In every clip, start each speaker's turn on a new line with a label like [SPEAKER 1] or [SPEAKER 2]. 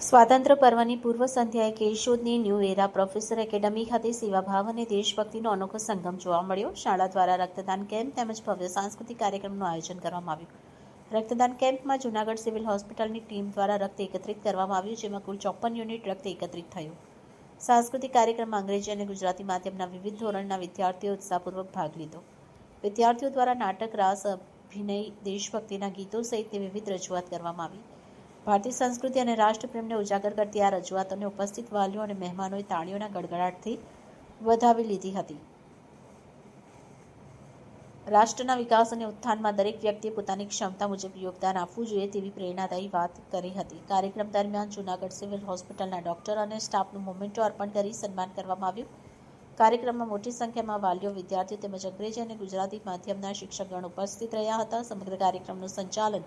[SPEAKER 1] સ્વાતંત્ર્ય પર્વની પૂર્વ સંધ્યાએ કેશોદની ન્યૂ એરા પ્રોફેસર એકેડમી ખાતે સેવાભાવ અને દેશભક્તિનો અનોખો સંગમ જોવા મળ્યો। શાળા દ્વારા રક્તદાન કેમ્પ તેમજ ભવ્ય સાંસ્કૃતિક કાર્યક્રમનું આયોજન કરવામાં આવ્યું। રક્તદાન કેમ્પમાં જૂનાગઢ સિવિલ હોસ્પિટલની ટીમ દ્વારા રક્ત એકત્રિત કરવામાં આવ્યું, જેમાં કુલ 54 યુનિટ રક્ત એકત્રિત થયું। સાંસ્કૃતિક કાર્યક્રમમાં અંગ્રેજી અને ગુજરાતી માધ્યમના વિવિધ ધોરણના વિદ્યાર્થીઓએ ઉત્સાહપૂર્વક ભાગ લીધો। વિદ્યાર્થીઓ દ્વારા નાટક, રાસ, અભિનય, દેશભક્તિના ગીતો સહિતની વિવિધ રજૂઆત કરવામાં આવી। ભારતીય સંસ્કૃતિ અને રાષ્ટ્રપ્રેમને ઉજાગર કરતી આ રજૂઆતોને ઉપસ્થિત વાલીઓ અને મહેમાનોએ તાળીઓના ગડગડાટથી વધાવી લીધી હતી। રાષ્ટ્રના વિકાસ અને ઉત્થાનમાં દરેક વ્યક્તિએ પોતાની ક્ષમતા મુજબ યોગદાન આપવું જોઈએ તેવી પ્રેરણાદાયી વાત કરી હતી। કાર્યક્રમ દરમિયાન જૂનાગઢ સિવિલ હોસ્પિટલના ડોક્ટર અને સ્ટાફનું મોમેન્ટો અર્પણ કરી સન્માન કરવામાં આવ્યું। કાર્યક્રમમાં મોટી સંખ્યામાં વાલીઓ, વિદ્યાર્થીઓ તેમજ અંગ્રેજી અને ગુજરાતી માધ્યમના શિક્ષકગણ ઉપસ્થિત રહ્યા હતા। સમગ્ર કાર્યક્રમનું સંચાલન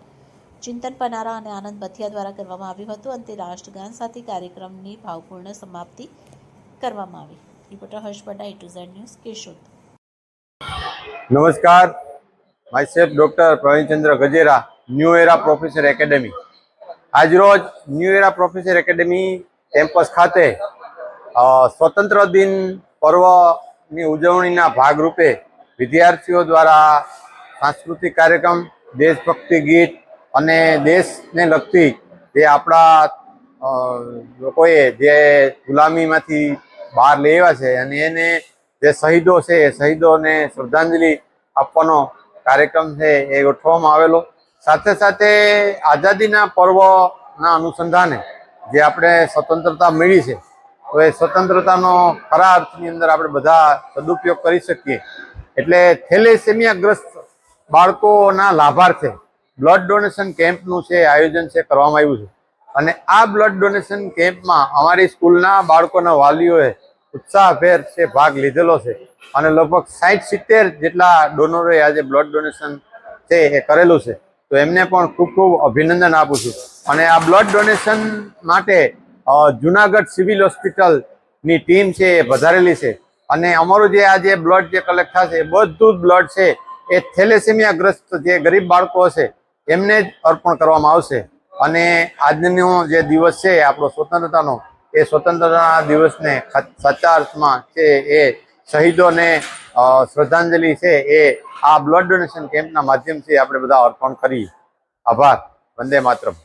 [SPEAKER 1] ચિંતન પનારા અને આનંદ બથિયા દ્વારા કરવામાં આવ્યું હતું। અંતે રાષ્ટ્રગાન સાથે કાર્યક્રમની ભાવપૂર્ણ સમાપ્તિ કરવામાં આવી। રિપોર્ટર હર્ષ પડા, A to Z news, Keshod.
[SPEAKER 2] નમસ્કાર, myself doctor Pravinchandra Gajera, new era professor academy. આજરોજ new era professor academy campus ખાતે સ્વતંત્ર દિન પર્વની ઉજવણીના ભાગરૂપે વિદ્યાર્થીઓ દ્વારા સાંસ્કૃતિક કાર્યક્રમ, દેશભક્તિ ગીત અને દેશને લગતી જે આપણા લોકોએ જે ગુલામીમાંથી બહાર લઈ આવ્યા છે અને એને જે શહીદો છે એ શહીદોને શ્રદ્ધાંજલિ આપવાનો કાર્યક્રમ છે એ ગોઠવવામાં આવેલો। સાથે સાથે આઝાદીના પર્વના અનુસંધાને જે આપણે સ્વતંત્રતા મળી છે તો એ સ્વતંત્રતાનો ખરા અર્થની અંદર આપણે બધા સદુપયોગ કરી શકીએ એટલે થેલેસેમિયાગ્રસ્ત બાળકોના લાભાર્થે બ્લડ ડોનેશન કેમ્પનું છે આયોજન છે કરવામાં આવ્યું છે અને આ બ્લડ ડોનેશન કેમ્પમાં અમારી સ્કૂલના બાળકોના વાલીઓએ ઉત્સાહભેર છે ભાગ લીધેલો છે અને લગભગ 60-70 જેટલા ડોનરોએ આજે બ્લડ ડોનેશન છે એ કરેલું છે, તો એમને પણ ખૂબ ખૂબ અભિનંદન આપું છું। અને આ બ્લડ ડોનેશન માટે જૂનાગઢ સિવિલ હોસ્પિટલની ટીમ છે એ વધારેલી છે અને અમારું જે આજે બ્લડ જે કલેક્ટ થશે એ બધું જ બ્લડ છે એ થેલેસેમિયાગ્રસ્ત જે ગરીબ બાળકો હશે એમને જ અર્પણ કરવામાં આવશે। અને આજનો જે દિવસ છે આપણો સ્વતંત્રતાનો, એ સ્વતંત્રતા દિવસને સાચા અર્થમાં છે એ શહીદોને શ્રદ્ધાંજલિ છે એ આ બ્લડ ડોનેશન કેમ્પના માધ્યમથી આપણે બધા અર્પણ કરીએ। આભાર। વંદે માતરમ।